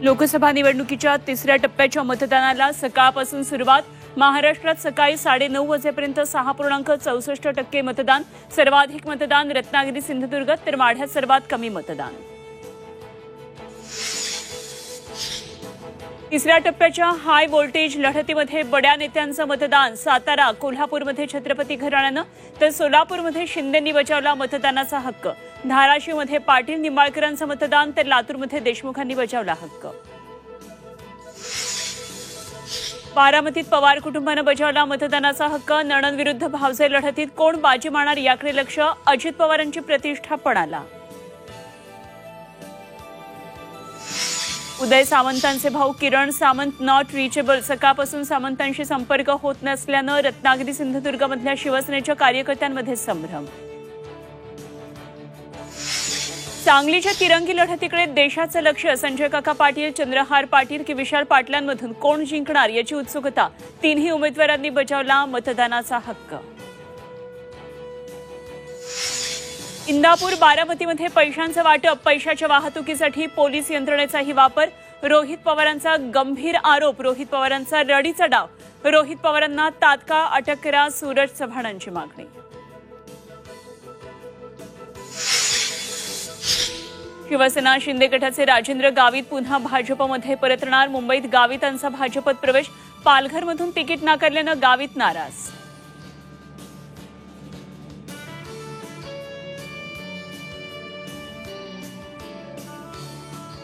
लोकसभा निवडणुकीच्या तिसऱ्या टप्प्याच्या मतदानाला सकाळपासून सुरुवात। महाराष्ट्रात सकाळी 9:30 वाजेपर्यंत 6.64% मतदान। सर्वाधिक मतदान रत्नागिरी सिंधुदुर्ग तर माढ्यात सर्वात कमी मतदान। तिसऱ्या टप्प्याच्या हाय व्होल्टेज लढतीमध्ये बड्या नेत्यांचं मतदान। सातारा कोल्हापूरमध्ये छत्रपती घराण्यानं तर सोलापूरमध्ये शिंदेंनी बजावला मतदानाचा हक्क। धाराशिवमध्ये पाटील निंबाळकरांचं मतदान तर लातूरमध्ये देशमुखांनी बजावला हक्क। बारामतीत पवार कुटुंबानं बजावला मतदानाचा हक्क। नणंद विरुद्ध भावजे लढतीत कोण बाजी मारणार याकडे लक्ष। अजित पवारांची प्रतिष्ठा पणाला। उदय सामंतांचे भाऊ किरण सामंत नॉट रिचेबल। सकाळपासून सामंतांशी संपर्क होत नसल्यानं रत्नागिरी सिंधुदुर्गमधल्या शिवसेनेच्या कार्यकर्त्यांमध्ये संभ्रम। सांगलीच्या तिरंगी लढतीकडे देशाचं लक्ष। संजय काका पाटील चंद्रहार पाटील की विशाल पाटलांमधून कोण जिंकणार याची उत्सुकता। तीनही उमेदवारांनी बजावला मतदानाचा हक्क। इंदापूर बारामतीमध्ये पैशांचं वाटप। पैशाच्या वाहतुकीसाठी पोलीस यंत्रणेचाही वापर। रोहित पवारांचा गंभीर आरोप। रोहित पवारांचा रडीचा डाव। रोहित पवारांना तात्काळ अटक करा सूरज चव्हाणांची मागणी। शिवसेना शिंदे गटाचे राजेंद्र गावित पुन्हा भाजपमध्ये परतणार। मुंबईत गावितांचा भाजपत प्रवेश। पालघरमधून तिकीट नाकारल्यानं गावित नाराज।